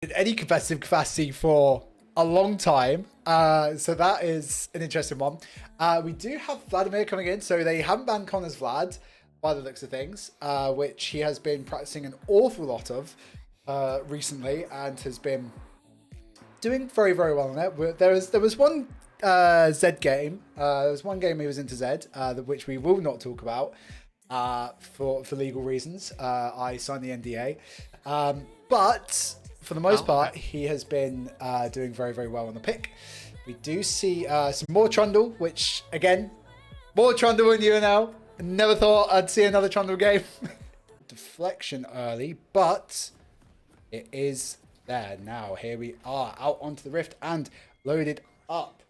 in any competitive capacity for a long time. So that is an interesting one. We do have Vladimir coming in, so they haven't banned Connor's Vlad by the looks of things, which he has been practicing an awful lot of recently and has been doing very, very well on it. There was one Z game. There was one game he was into Z, which we will not talk about for legal reasons. I signed the NDA, but for the most part, he has been doing very, very well on the pick. We do see some more Trundle, which again, more Trundle in UNL. Never thought I'd see another Trundle game. Deflection early, but it is there now. Here we are out onto the rift and loaded up.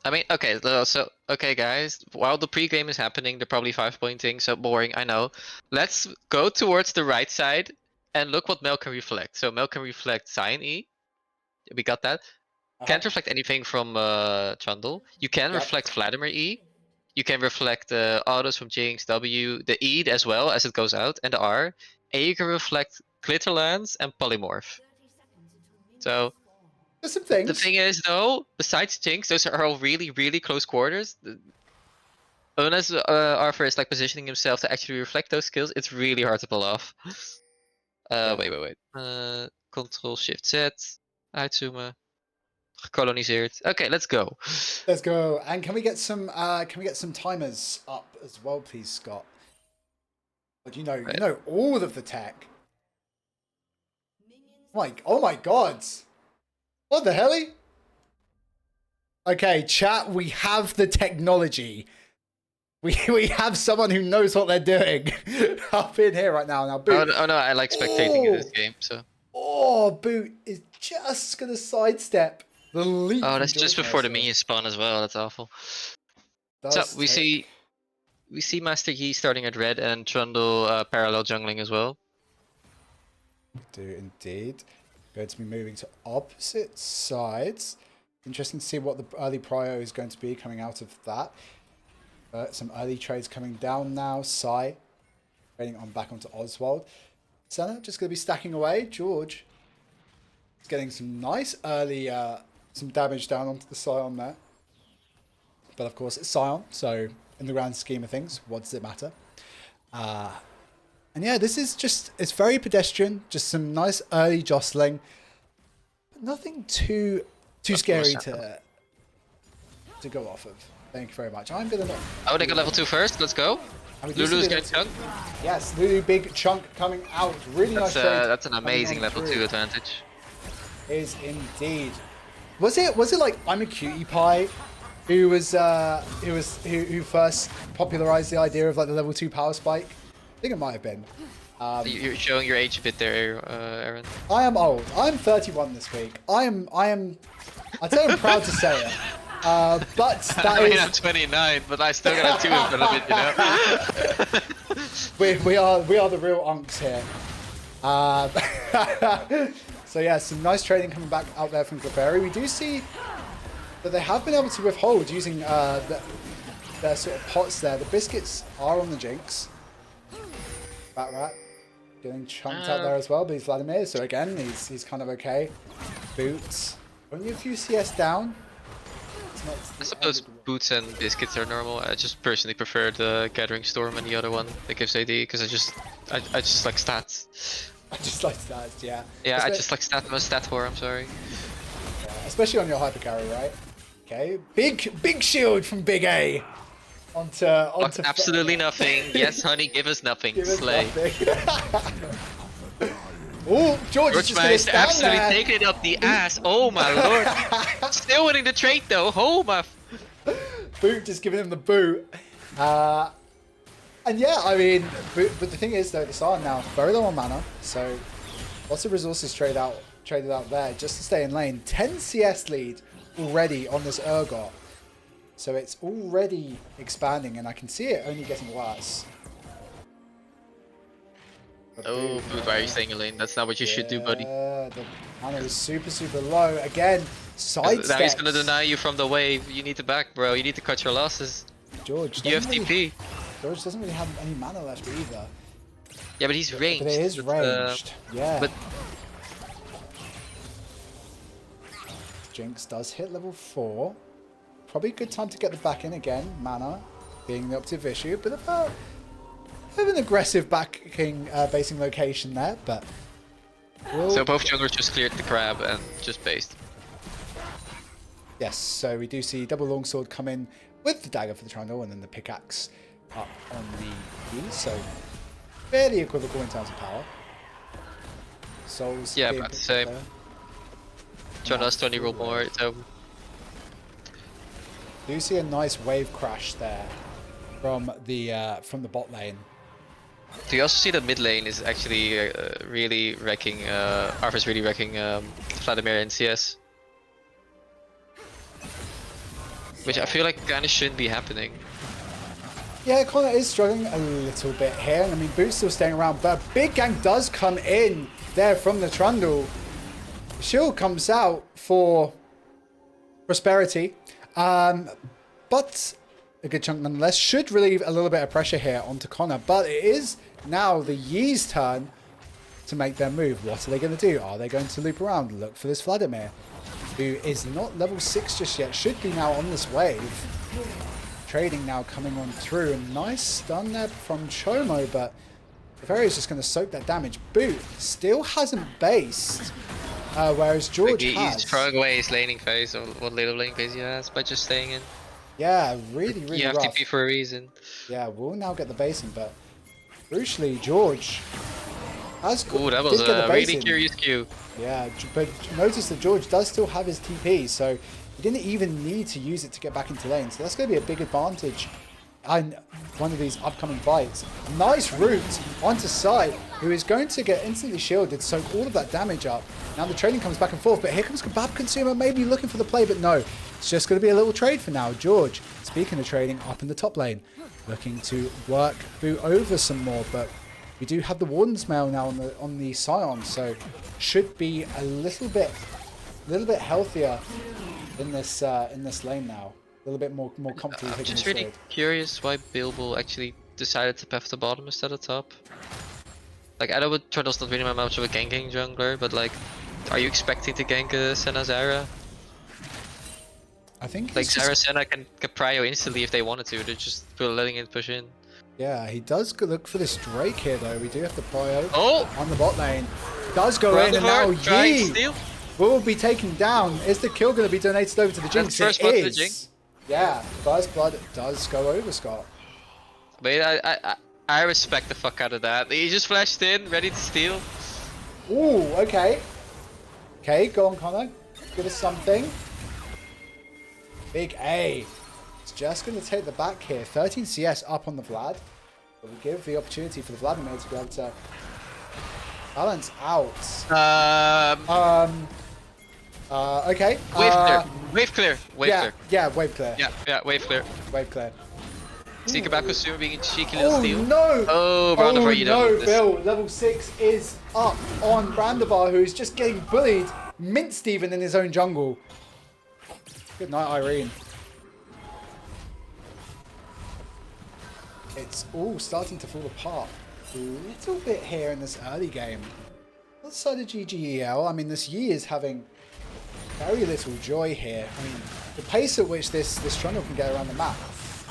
I mean, okay, so okay, guys. While the pre-game is happening, they're probably 5-pointing, so boring. I know. Let's go towards the right side and look what Mel can reflect. So Mel can reflect Cyan E. We got that. Can't reflect anything from Trundle. You can reflect Vladimir E. You can reflect autos from Jinx, W, the E as well as it goes out, and the R. And you can reflect Glitterlands and Polymorph. So there's some things. The thing is, though, besides Jinx, those are all really, really close quarters. Unless Arthur is like positioning himself to actually reflect those skills, it's really hard to pull off. Wait. Control Shift Z. Uitzoomen. Gekoloniseerd. Okay, let's go. Let's go. And can we get some timers up as well, please, Scott? But you know all of the tech. Oh my god. What the hell? Okay, chat, we have the technology. We have someone who knows what they're doing up in here right now. Now, Boot. Oh no, I like spectating in this game, so. Oh, Boot is just gonna sidestep the leap. Oh, that's just before the minions spawn as well. That's awful. So we see Master Yi starting at red and Trundle parallel jungling as well. Do indeed. Going to be moving to opposite sides. Interesting to see what the early prio is going to be coming out of that. Some early trades coming down now. Sai trading on back onto Oswald. Senna just going to be stacking away. George is getting some nice early some damage down onto the Scion there. But of course it's Scion, so in the grand scheme of things, what does it matter? And yeah, this is just, it's very pedestrian, just some nice early jostling, but nothing too scary to go off of. Thank you very much. I'm gonna not. I would go level 2 first. Let's go. Lulu's getting chunk. Yes, Lulu big chunk coming out. Really nice trade. That's an amazing level 2 advantage. Is indeed. Was it like I'm a cutie pie, who first popularized the idea of like the level 2 power spike? I think it might have been. You're showing your age a bit there, Aaron. I am old. I'm 31 this week. I'm proud to say it. But that I mean, I'm 29, but I still got a 2 in front of it, you know? we are the real unks here. So yeah, some nice trading coming back out there from Clefairy. We do see that they have been able to withhold using their sort of pots there. The biscuits are on the Jinx. Rat getting chunked out there as well, but he's Vladimir, so again, he's kind of okay. Boots. Only a few CS down. I suppose boots and biscuits are normal. I just personally prefer the Gathering Storm and the other one that gives AD because I just like stats. I just like stats, yeah. Yeah, I just like stat whore, I'm sorry. Yeah, especially on your hyper carry, right? Okay, big shield from Big A. Onto absolutely nothing. Yes, honey, give us nothing. Give us Slay. Oh, George is just gonna stand absolutely there. taking it up the ass. Oh my lord. Still winning the trade though. Oh my. Boot just giving him the boot. And yeah, I mean, but the thing is though, the Scion now very low on mana, so lots of resources traded out there just to stay in lane. 10 CS lead already on this Urgot. So it's already expanding, and I can see it only getting worse. Oh, Boot, why are you staying in lane? That's not what you should do, buddy. The mana is super low. Again, side now he's gonna deny you from the wave. You need to back, bro. You need to cut your losses. George, you have TP. George doesn't really have any mana left either. Yeah, but he's ranged. But it is ranged. Yeah. But Jinx does hit level 4. Probably a good time to get the back in again. Mana being the optive issue. Bit of an aggressive backing basing location there, but... So both junglers just cleared the crab and just based. Yes, so we do see double longsword come in with the dagger for the trundle and then the pickaxe up on the E, so fairly equivocal in terms of power. Souls. Yeah, about the same. Trundle has 20 roll more, so... Do you see a nice wave crash there from the bot lane? Do you also see that mid lane is actually really wrecking, Arthur's really wrecking Vladimir in CS? Which I feel like kinda shouldn't be happening. Yeah, Connor is struggling a little bit here. I mean, Boot's still staying around, but a big gank does come in there from the Trundle. Shield comes out for Prosperity, but a good chunk nonetheless. Should relieve a little bit of pressure here onto Connor, but it is now the Yee's turn to make their move. What are they going to do? Are they going to loop around, look for this Vladimir, who is not level 6 just yet, should be now on this wave. Trading now coming on through. A nice stun there from Chomo, but Ferry is just going to soak that damage. Boot still hasn't based, whereas George has. He's throwing away his laning phase, or what little laning phase he has, by just staying in. Yeah, really You have rough. TP for a reason. Yeah, we'll now get the basing, but crucially, George has Ooh, that was a really curious Q. Yeah, but notice that George does still have his TP, so he didn't even need to use it to get back into lane. So that's going to be a big advantage on one of these upcoming fights. Nice route onto side, who is going to get instantly shielded, soak all of that damage up. Now the trading comes back and forth, but here comes Kebab Consumer, maybe looking for the play, but no. It's just going to be a little trade for now. George, speaking of trading, up in the top lane, looking to work Boot over some more, but we do have the Warden's Mail now on the Scion, so should be a little bit healthier in this lane now. A little bit more comfortable. I'm just really curious why Bilbo actually decided to path the bottom instead of top. Like, I know Turtle's not really much of a ganking jungler, but like, are you expecting to gank Senna Zyra? I think like Zyra Senna can prio instantly if they wanted to. They're just letting it push in. Yeah, he does look for this Drake here though. We do have the prio on the bot lane. Does go in, and now Yee will be taken down. Is the kill going to be donated over to the Jinx? First blood to the Jinx. Yeah, first blood does go over, Scott. But I respect the fuck out of that. He just flashed in, ready to steal. Ooh, okay. Okay, go on, Connor. Give us something. Big A. It's just going to take the back here. 13 CS up on the Vlad. But we give the opportunity for the Vladimir to be able to balance out. Okay. Wave clear. Wave clear. Yeah, wave clear. Yeah, wave clear. Wave clear. See Kebab Consumer being a cheeky little steal. No! Oh, Brandovar, you don't no, Bill. Level 6 is up on Brandovar, who's just getting bullied. Minced even in his own jungle. Good night, Irene. It's all starting to fall apart a little bit here in this early game. Outside of GGEL, I mean, this Yi is having very little joy here. I mean, the pace at which this Trundle can get around the map,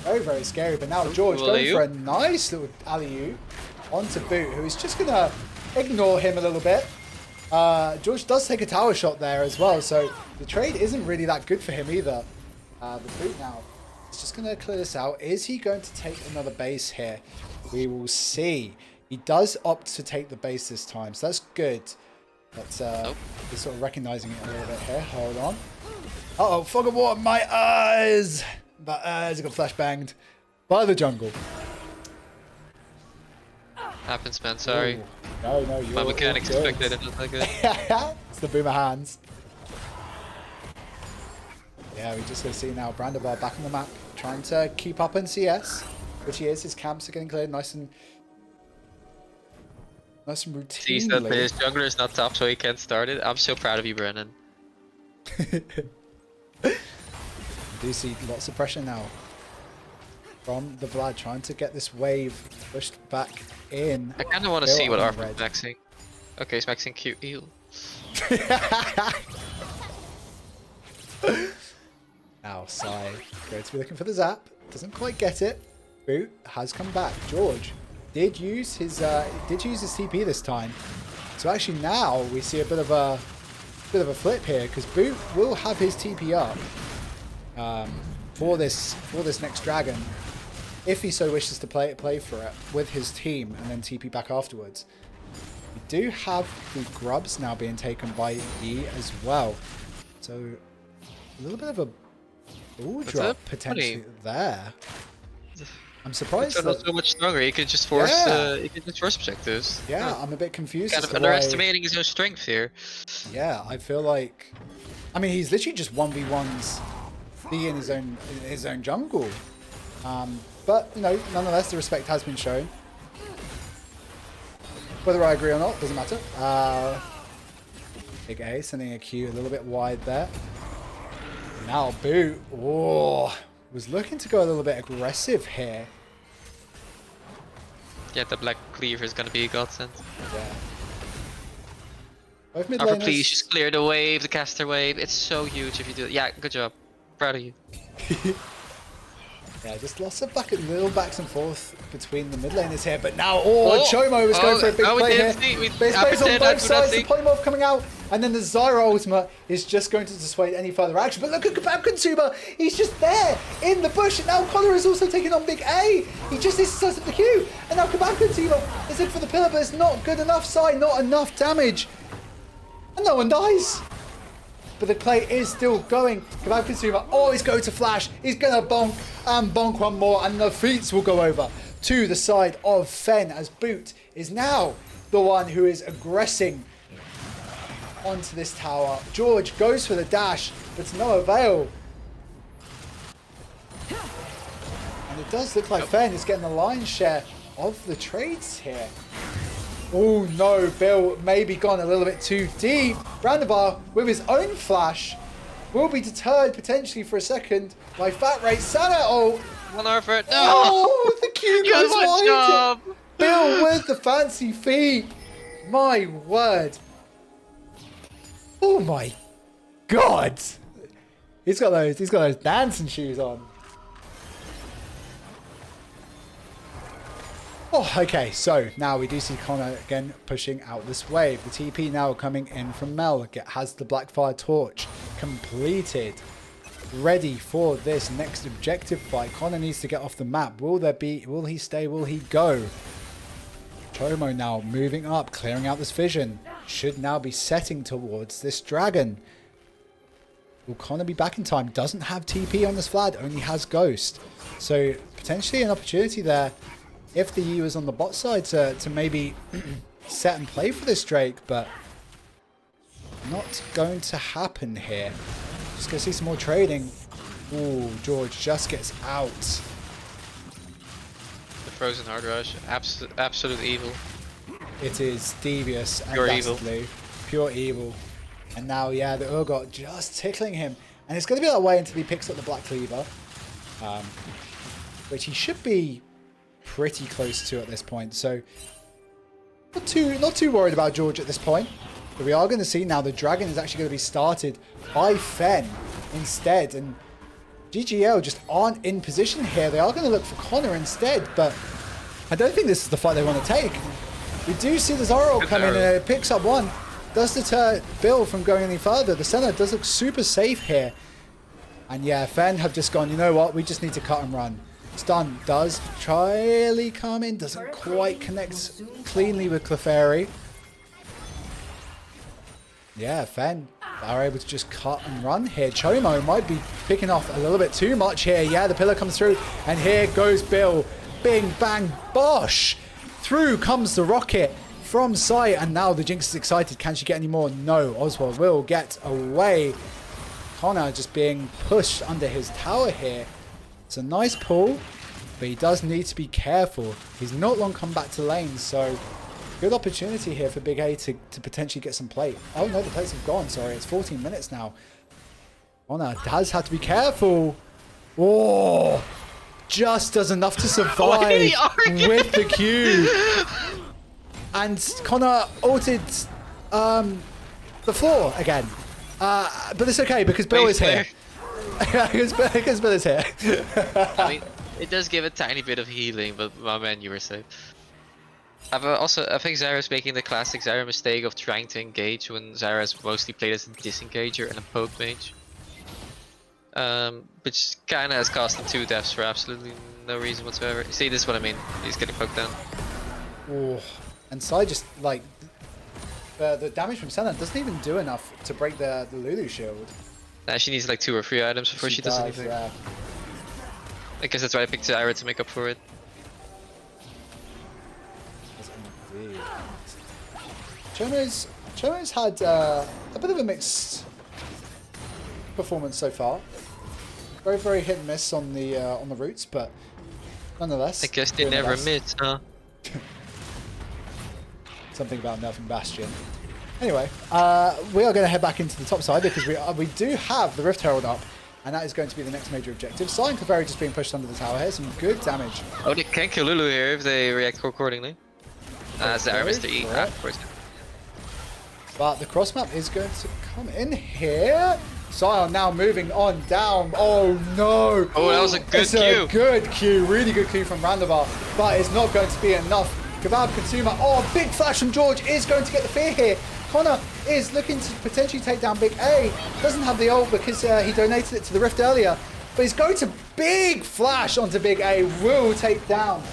very, very scary. But now George going for a nice little alley-oop onto Boot, who is just going to ignore him a little bit. George does take a tower shot there as well, so the trade isn't really that good for him either. The Boot now is just going to clear this out. Is he going to take another base here? We will see. He does opt to take the base this time, so that's good. But he's sort of recognizing it a little bit here. Hold on. Uh-oh, fog of war, my eyes! My eyes got flashbanged by the jungle. Happens, man, sorry. Ooh. No, you're my mechanics expected it, not that good. It's the boomer hands. Yeah, we just going to see now Brandovar back on the map, trying to keep up in CS, which he is. His camps are getting cleared nice and routinely. Sees that his jungler is not top, so he can't start it. I'm so proud of you, Brennan. We do see lots of pressure now from the Vlad, trying to get this wave pushed back in. I kind of want to see what Arthur is maxing. Okay, he's maxing Q heal. Now, Sai going to be looking for the zap. Doesn't quite get it. Boot has come back. George did use his TP this time. So actually now we see a bit of a flip here because Boot will have his TP up for this next dragon if he so wishes to play for it with his team and then TP back afterwards. We do have the grubs now being taken by E as well. So a little bit of a ball drop potentially there. I'm surprised it's not so much stronger. He could just force objectives. Yeah, I'm a bit confused. Kind of underestimating his own strength here. Yeah, I feel like, I mean, he's literally just 1v1s B in his own jungle. But you know, nonetheless, the respect has been shown. Whether I agree or not doesn't matter. Big A sending a Q a little bit wide there. Now Boot, was looking to go a little bit aggressive here. Yeah, the black cleaver is gonna be a godsend. Yeah. Both mid However, laners. please just clear the wave, the caster wave. It's so huge if you do it. Yeah, good job. Proud of you. Yeah, just lots of little backs and forth between the mid laners here. But now, Chomo is going for a big play here. Base plays on both sides. The polymorph coming out. And then the Zyra ultimate is just going to dissuade any further action. But look at Kebab Consumer. He's just there in the bush. And now Connor is also taking on Big A. He just needs to set up the Q. And now Kebab Consumer is in for the pillar, but it's not good enough side, not enough damage. And no one dies. But the play is still going. Kebab Consumer, he's going to flash. He's going to bonk and bonk one more. And the feats will go over to the side of Fen as Boot is now the one who is aggressing onto this tower. George goes for the dash, but to no avail. And it does look like Fen is getting the lion's share of the trades here. Oh no, Bill maybe gone a little bit too deep. Brandabar with his own flash will be deterred potentially for a second by Fat Ray Sana. One over. No! Oh, the Q goes wide. Job. Bill with the fancy feet. My word. Oh my god. He's got those dancing shoes on. Oh, okay, so now we do see Connor again pushing out this wave. The TP now coming in from Mel. Has the Blackfire Torch completed. Ready for this next objective fight. Connor needs to get off the map. Will he stay? Will he go? Chomo now moving up, clearing out this vision. Should now be setting towards this dragon. Will Connor be back in time? Doesn't have TP on this Vlad, only has Ghost. So potentially an opportunity there if the E was on the bot side to maybe set and play for this Drake, but not going to happen here. Just going to see some more trading. Ooh, George just gets out. The frozen hard rush, absolute evil. It is devious and Pure evil. dastardly. Pure evil. And now, yeah, the Urgot just tickling him. And it's going to be that way until he picks up the Black Cleaver. Which he should be pretty close to at this point. So, not too worried about George at this point. But we are going to see now the dragon is actually going to be started by Fen instead. And GGL just aren't in position here. They are going to look for Connor instead. But I don't think this is the fight they want to take. We do see the Zoro come in and it picks up one. Does deter Bill from going any further. The center does look super safe here. And yeah, Fen have just gone, you know what? We just need to cut and run. Stun does Charlie come in. Doesn't quite connect cleanly with Clefairy. Yeah, Fen are able to just cut and run here. Chomo might be picking off a little bit too much here. Yeah, the pillar comes through. And here goes Bill. Bing, bang, bosh. Through comes the rocket from sight. And now the Jinx is excited. Can she get any more? No. Oswald will get away. Connor just being pushed under his tower here. It's a nice pull, but he does need to be careful. He's not long come back to lane, so good opportunity here for Big A to potentially get some plate. Oh no, the plates have gone. Sorry, it's 14 minutes now. Connor does have to be careful. Oh, just does enough to survive with the Q. And Connor ulted the floor again. But it's okay because Bill is here. because Bill is here. I mean, it does give a tiny bit of healing, but my man, you were safe. I think Zyra's making the classic Zyra mistake of trying to engage when Zyra's mostly played as a disengager and a poke mage. Which kinda has cost him 2 deaths for absolutely no reason whatsoever. See, this is what I mean. He's getting poked down. Ooh. And Sai just, like, the damage from Senna doesn't even do enough to break the Lulu shield. Nah, she needs like 2 or 3 items before she does anything. Yeah. I guess that's why I picked Zyra to make up for it. Indeed. Chono's had a bit of a mixed performance so far. Very, very hit and miss on the roots, but nonetheless. I guess they never miss, huh? Something about nerfing Bastion. Anyway, we are going to head back into the top side because we do have the Rift Herald up, and that is going to be the next major objective. Sai and Clefairy just being pushed under the tower here. Some good damage. Oh, they can kill Lulu here if they react accordingly. Zyra Mr. E. Of course. But the cross map is going to come in here. Sion now moving on down. Oh no! Oh, that was a good it's Q. A good Q, really good Q from Randavar, but it's not going to be enough. Kebab Consumer. Oh, big flash from George is going to get the fear here. Connor is looking to potentially take down Big A. Doesn't have the ult because he donated it to the Rift earlier, but he's going to big flash onto Big A. Will take down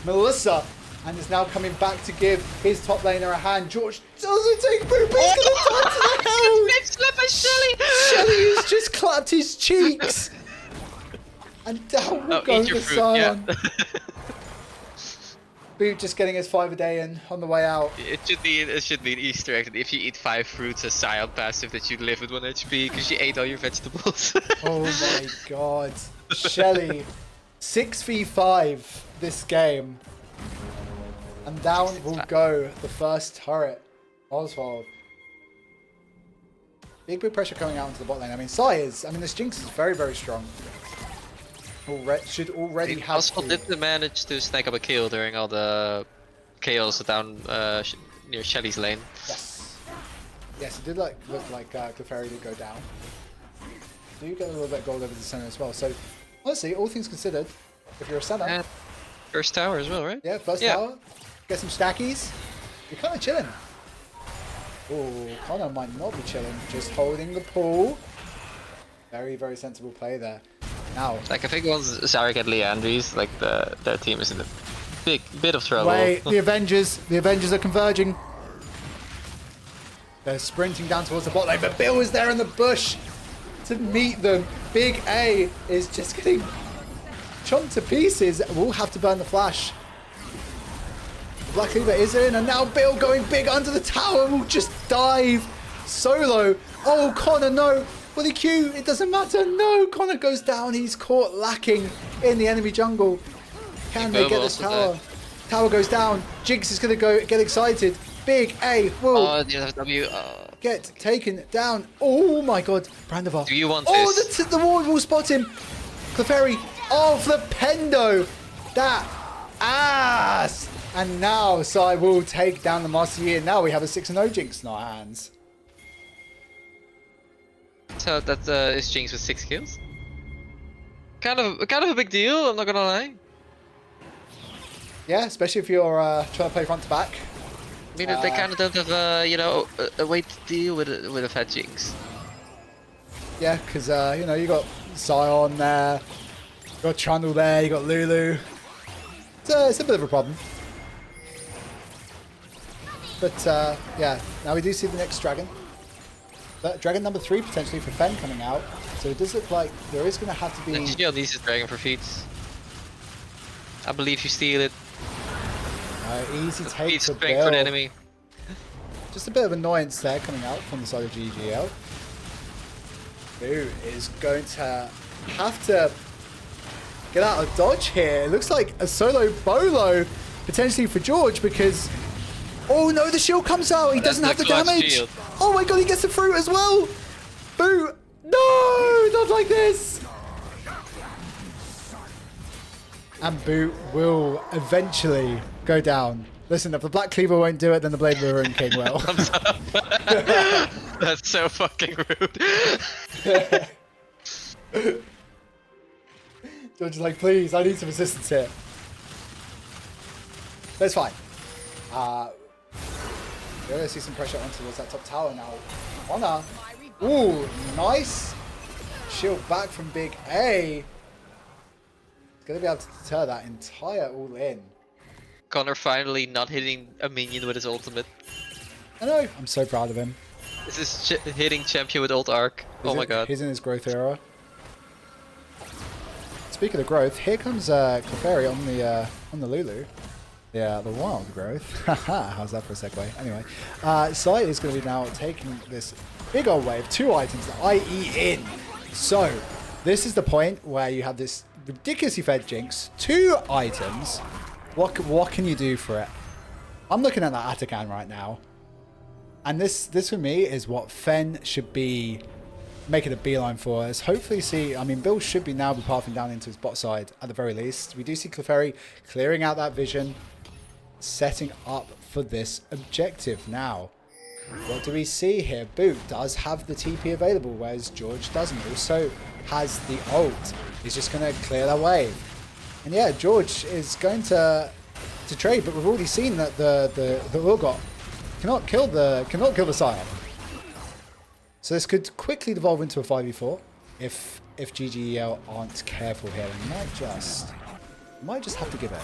Melissa. And is now coming back to give his top laner a hand. George doesn't take Boop. He's going to turn to the hell. Slap by Shelly. Shelly has just clapped his cheeks. And down will go the Sion. Yeah. Boop just getting his 5 a day in on the way out. It should be an Easter egg that if you eat 5 fruits as Sion passive that you live with 1 HP because you ate all your vegetables. Oh my god. Shelly, 6v5 this game. And down will go the first turret. Oswald. Big pressure coming out into the bot lane. I mean, this Jinx is very, very strong. Should already have Oswald did manage to snag up a kill during all the chaos down near Shelly's lane. Yes. Yes, it did look like Clefairy did go down. Do you get a little bit of gold over the center as well? So, honestly, all things considered, if you're a center... First tower as well, right? Yeah, first tower. Get some stackies. You're kind of chilling. Oh, Connor might not be chilling. Just holding the pool. Very, very sensible play there. Now, like I think once Zyra get Leandries, like their team is in a bit of trouble. Wait, the Avengers are converging. They're sprinting down towards the bot lane, but Bill is there in the bush to meet them. Big A is just getting chomped to pieces. We'll have to burn the flash. Black Cleaver is in, and now Bill going big under the tower will just dive solo. Oh, Connor, no. For the Q, it doesn't matter. No, Connor goes down. He's caught lacking in the enemy jungle. Can they get this tower? Tower goes down. Jinx is going to get excited. Big A will get taken down. Oh my god. Brandivar. Do you want this? Oh, the ward will spot him. Clefairy. Oh, Flipendo. That ass. And now Sai will take down the Master Yi. Now we have a 6-0 Jinx in our hands. So that is Jinx with 6 kills. Kind of a big deal, I'm not gonna lie. Yeah, especially if you're trying to play front to back. I mean, they kind of don't have a way to deal with a fat Jinx. Yeah, because you got Sion there, you got Trundle there, you got Lulu. It's a bit of a problem. But yeah, now we do see the next dragon. Dragon number 3 potentially for Fen coming out. So it does look like there is going to have to be... This is dragon for feats. I believe you steal it. Easy take for Bill. Bill. For the enemy. Just a bit of annoyance there coming out from the side of GGL. Who is going to have to get out of dodge here. It looks like a solo bolo potentially for George because... Oh no, the shield comes out. He doesn't have the damage. Shield. Oh my god, he gets the fruit as well. Boo. No, not like this. And Boo will eventually go down. Listen, if the Black Cleaver won't do it, then the Blade of the Ruin King will. That's so fucking rude. George is like, please, I need some assistance here. But it's fine. We're going to see some pressure on towards that top tower now. Honor. Ooh, nice. Shield back from Big A. He's going to be able to deter that entire all-in. Connor finally not hitting a minion with his ultimate. I know. I'm so proud of him. This is hitting champion with ult arc. Oh my god. He's in his growth era. Speaking of growth, here comes Clefairy on the Lulu. Yeah, the wild growth. Haha, how's that for a segue? Anyway, Sai is going to be now taking this big old wave, 2 items, the IE in. So, this is the point where you have this ridiculously fed Jinx, 2 items. What can you do for it? I'm looking at that Atakan right now. And this for me is what Fen should be making a beeline for us. Hopefully see, I mean, Bill should be now pathing down into his bot side at the very least. We do see Clefairy clearing out that vision, setting up for this objective now. What do we see here? Boot does have the TP available, whereas George doesn't. Also has the ult. He's just going to clear that wave. And yeah, George is going to trade, but we've already seen that the Urgot cannot kill the Sire. So this could quickly devolve into a 5v4 if GGEL aren't careful here. They might just have to give it.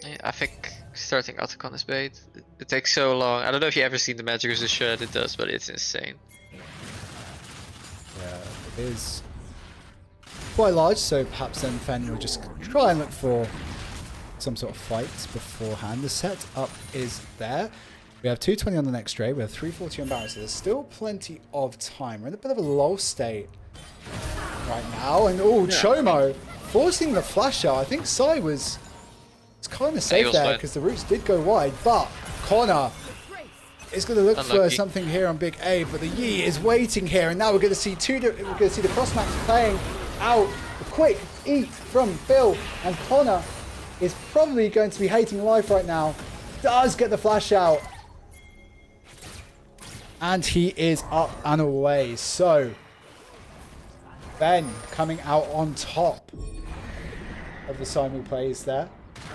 Yeah, I think starting Atakan is bait. It takes so long. I don't know if you've ever seen the magic resist shred it does, but it's insane. Yeah, it is quite large, so perhaps then Fen will just try and look for some sort of fight beforehand. The setup is there. We have 220 on the next trade. We have 340 on balance. So there's still plenty of time. We're in a bit of a lull state right now. And oh, yeah. Chomo forcing the flash out. I think Sai was kind of safe there because the roots did go wide. But Connor is going to look for something here on Big A. But the Yi is waiting here, and now we're going to see we're going to see the crossmax playing out. A quick eat from Bill, and Connor is probably going to be hating life right now. Does get the flash out. And he is up and away. So, Ben coming out on top of the Simul plays there.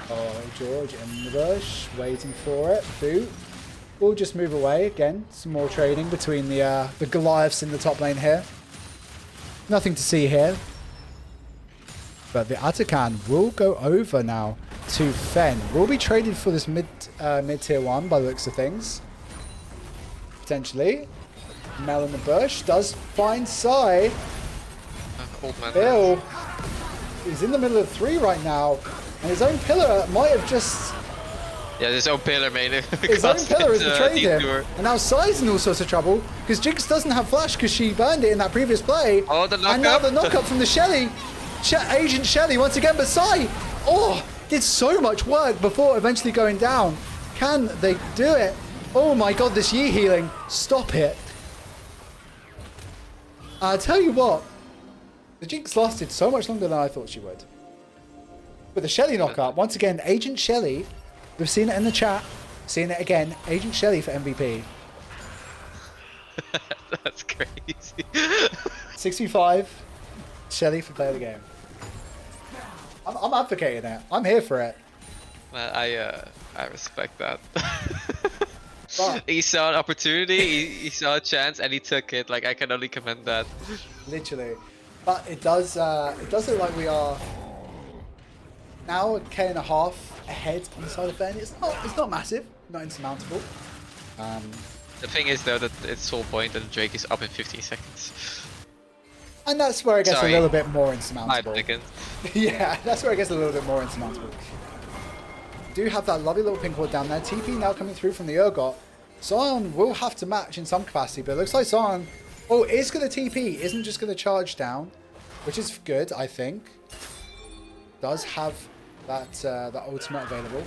Oh, George in the bush, waiting for it. Boot will just move away again. Some more trading between the Goliaths in the top lane here. Nothing to see here. But the Atakan will go over now to Fen. Will be traded for this mid tier 1 by the looks of things. Potentially. Mel in the bush does find Sai. Bill is in the middle of 3 right now. And his own pillar might have just... Yeah, his own pillar made it. His own pillar has betrayed him. And now Sai's in all sorts of trouble. Because Jinx doesn't have flash because she burned it in that previous play. Oh, the knockup. And now the knockup from the Shelly. Agent Shelly once again. But Sai, did so much work before eventually going down. Can they do it? Oh my god, this Yi healing. Stop it. I tell you what. The Jinx lasted so much longer than I thought she would. But the Shelly knockup, once again, Agent Shelly. We've seen it in the chat. Seeing it again. Agent Shelly for MVP. That's crazy. 65. Shelly for player of the game. I'm advocating it. I'm here for it. I respect that. But he saw an opportunity, he saw a chance, and he took it. Like, I can only commend that. Literally. But it does look like we are now a K and a half ahead on the side of Ben. It's not massive, not insurmountable. The thing is though that it's whole point that Drake is up in 15 seconds. And that's where it gets a little bit more insurmountable. 5 seconds. Yeah, that's where it gets a little bit more insurmountable. Do have that lovely little pink ward down there. TP now coming through from the Urgot. Sion will have to match in some capacity, but it looks like Sion is going to TP, isn't just going to charge down, which is good, I think. Does have that ultimate available.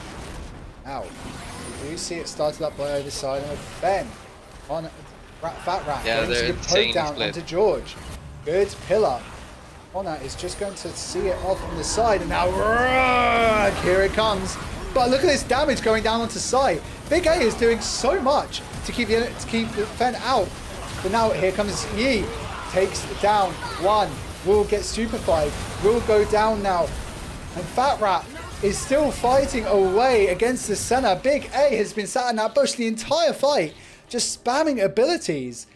Now, we do see it started up by either side of Ben on Fat Rat. Yeah, they're poke down onto George. Good pillar. Honor is just going to see it off on the side, and now here it comes. But look at this damage going down onto Sai. Big A is doing so much to keep the Fen out. But now here comes Yi. Takes down one. Will get stupefied. Will go down now. And Fat Rat is still fighting away against the center. Big A has been sat in that bush the entire fight. Just spamming abilities.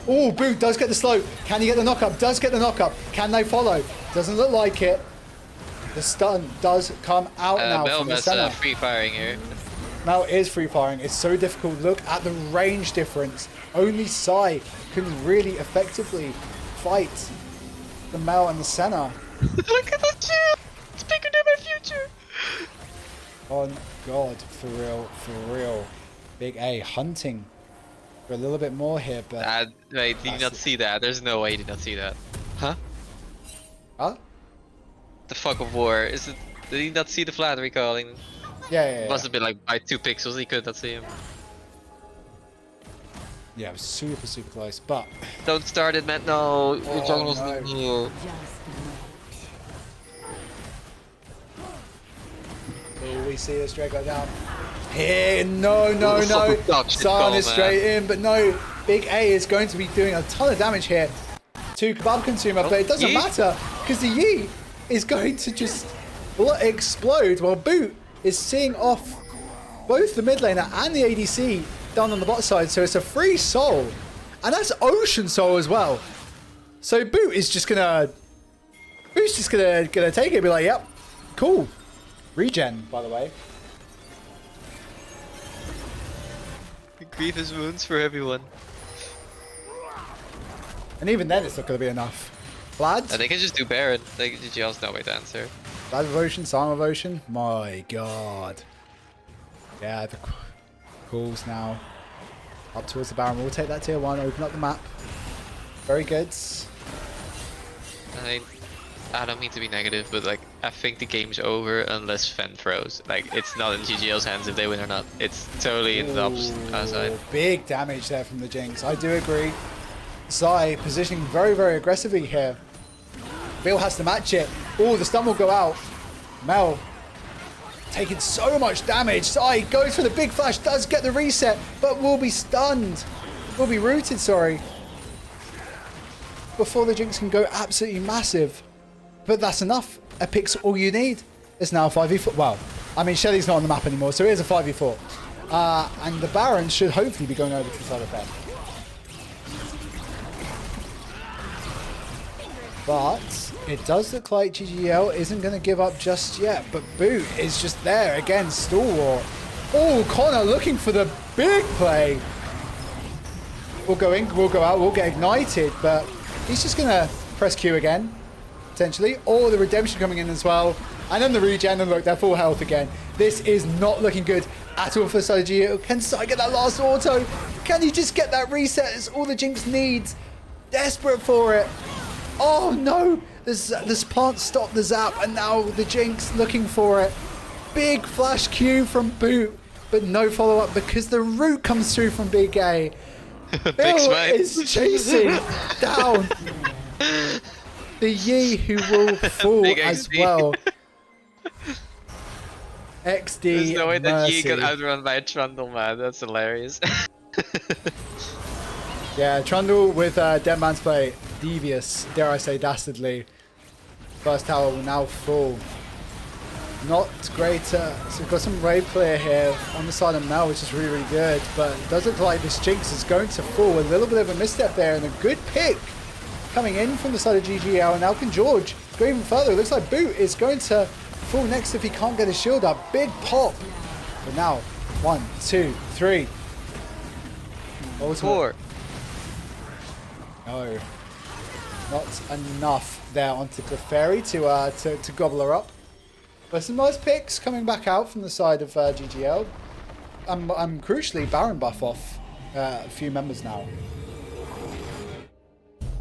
Oh, Boot does get the slow. Can he get the knockup? Does get the knockup. Can they follow? Doesn't look like it. The stun does come out now Mel from the center. free firing here. Mel is free firing. It's so difficult. Look at the range difference. Only Sai can really effectively fight the Mel in the center. Look at the chip! It's bigger than my future! Oh God, for real, for real. Big A hunting for a little bit more here, but... Wait, did you not see that? There's no way you did not see that. Huh? Huh? The fuck of war. Is it? Did he not see the flat recalling? Yeah. Must have been like by 2 pixels, he could not see him. Yeah, it was super, super close, but... Don't start it, man. No, your jungle's no. here. Oh, we see the straight go down. Here, no. Sion is straight in, but no. Big A is going to be doing a ton of damage here to Kebab Consumer, but it doesn't matter because the Yi is going to just explode while Boot is seeing off both the mid laner and the ADC down on the bot side. So it's a free soul, and that's Ocean Soul as well. So Boot's just gonna take it, be like, yep, cool. Regen, by the way. Grievous wounds for everyone. And even then, it's not going to be enough. Lads? They can just do Baron. GGL's no way to answer. Lad of Ocean, Psalm of Ocean. My God. Yeah, the calls now. Up towards the Baron. We'll take that tier 1, open up the map. Very good. I don't mean to be negative, but like I think the game's over unless Fen throws. Like it's not in GGL's hands if they win or not. It's totally in the opposite side. Big damage there from the Jinx. I do agree. Zai positioning very, very aggressively here. Bill has to match it. Oh, the stun will go out. Mel taking so much damage. Zai goes for the big flash, does get the reset, but will be stunned. Will be rooted, sorry. Before the Jinx can go absolutely massive. But that's enough. Epic's all you need. It's now a 5v4. Well, I mean, Shelly's not on the map anymore, so it is a 5v4. And the Baron should hopefully be going over to the side of them. But it does look like GGL isn't going to give up just yet. But Boot is just there again, stalwart. Oh, Connor looking for the big play. We'll go in, we'll go out, we'll get ignited, but he's just going to press Q again. Potentially, or the redemption coming in as well, and then the regen, and look, they're full health again. This is not looking good at all for Sai. Can Sai get that last auto? Can he just get that reset? It's all the Jinx needs. Desperate for it. Oh no, this plant stopped the zap, and now the Jinx looking for it. Big flash Q from Boot, but no follow up because the root comes through from Big A. Bill is chasing down the Yi, who will fall as well. XD. There's no way that Yi Mercy. got outrun by a Trundle, man. That's hilarious. Yeah, Trundle with Dead Man's Play. Devious, dare I say, dastardly. First tower will now fall. Not great. So we've got some raid clear here on the side of Mel, which is really, really good. But it does look like this Jinx is going to fall. A little bit of a misstep there, and a good pick coming in from the side of GGL. And now can George go even further. It looks like Boot is going to fall next if he can't get his shield up. Big pop. But now, 1, 2, 3. Ultimate. 4. No. Not enough there onto Clefairy to gobble her up. But some nice picks coming back out from the side of GGL. I'm crucially Baron buff off a few members now.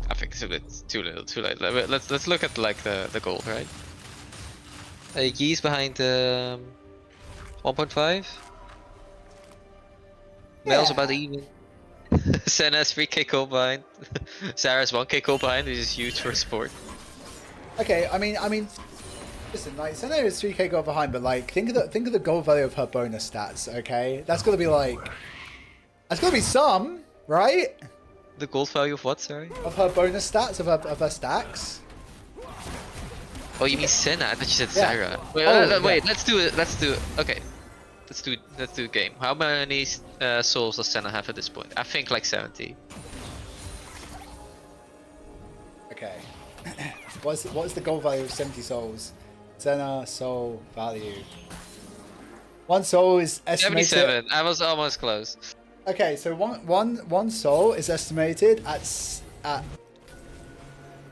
I think it's a bit too little, too late. Let's look at like the gold, right? Yi's behind 1.5. Mel's about even. Senna's 3k gold behind. Sarah's 1k gold behind, which is huge for sport. Okay, I mean, Listen, like Senna is 3k gold behind, but like think of the gold value of her bonus stats. Okay, that's gotta be like, that's gotta be some, right? The gold value of what? Sorry. Of her bonus stats, of her stacks. Oh, you mean Senna? I thought you said Yeah. Zyra. Wait, wait. Let's do it. Let's do it. Okay. Let's do a game. How many souls does Senna have at this point? I think like 70. Okay. What is the gold value of 70 souls? Senna soul value. One soul is estimated. 77. I was almost close. Okay, so one soul is estimated at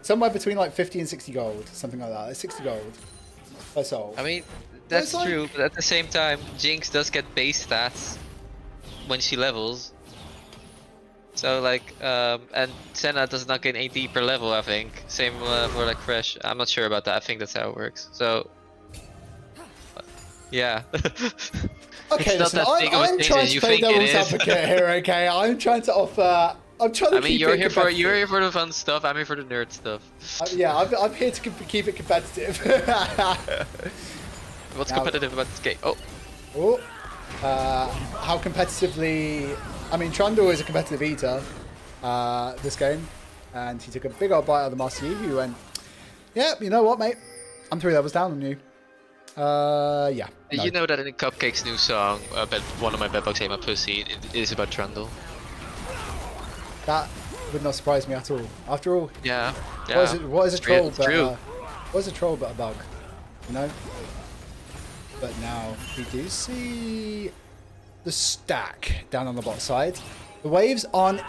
somewhere between like 50 and 60 gold, something like that. It's 60 gold per soul. I mean, that's like... true, but at the same time, Jinx does get base stats when she levels. So like, and Senna does not gain AD per level, I think. Same for like Fresh. I'm not sure about that. I think that's how it works. So, yeah. Okay, listen, I'm trying to play devil's advocate here. Okay, I'm trying to offer. I'm trying to. I mean, you're here for the fun stuff. I'm here for the nerd stuff. Yeah, I'm here to keep it competitive. What's competitive about this game? Oh, how competitively? I mean, Trundle is a competitive eater. This game, and he took a big old bite out of the Master Yi, who went, "Yeah, you know what, mate? I'm 3 levels down on you." Yeah. No. You know that in Cupcake's new song, one of my bedbugs ate my pussy, it is about Trundle. That would not surprise me at all. After all, yeah. What is a troll but true. what is a troll but a bug? You know? But now we do see the stack down on the bot side. The waves aren't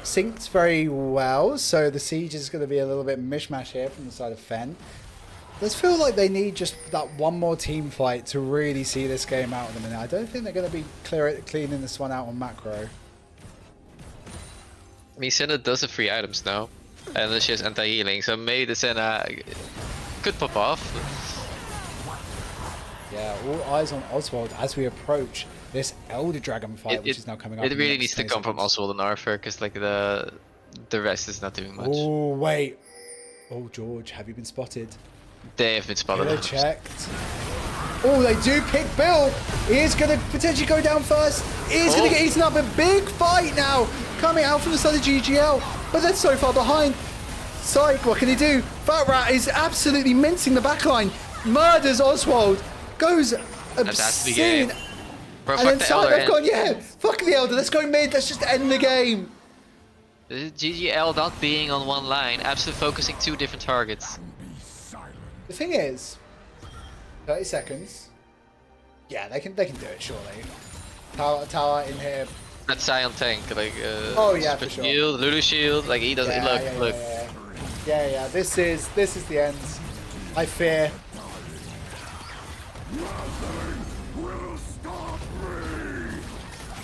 synced very well, so the siege is going to be a little bit mishmash here from the side of Fen. Does feel like they need just that one more team fight to really see this game out of them, and I don't think they're going to be cleaning this one out on macro. I mean, Senna does have 3 items now, and she has anti-healing, so maybe the Senna could pop off. Yeah, all eyes on Oswald as we approach this Elder Dragon fight, which is now coming up. It really needs to come from Oswald and Arthur, because like the rest is not doing much. Oh wait, oh George, have you been spotted? They have been spotted. They checked. Oh, they do pick Bill. He is going to potentially go down first. He is going to get eaten up. A big fight now coming out from the side of GGL, but they're so far behind. Psych, what can he do? Fat Rat is absolutely mincing the backline. Murders Oswald. Goes obscene. Bro, and then Psych, I've gone, yeah, fuck the Elder. Let's go mid. Let's just end the game. GGL not being on one line, absolutely focusing 2 different targets. The thing is, 30 seconds. Yeah, they can do it surely. Tower in here. That Sion tank, like oh yeah, for sure. Shield, Lulu shield, like he doesn't look. Yeah. This is the end. I fear.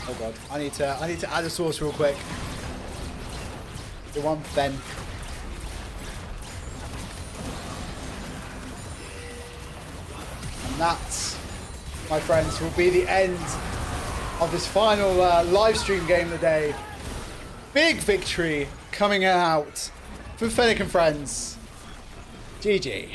Oh god, I need to add a source real quick. The one Fen. And that, my friends, will be the end of this final live stream game of the day. Big victory coming out from Fennec and friends. GG.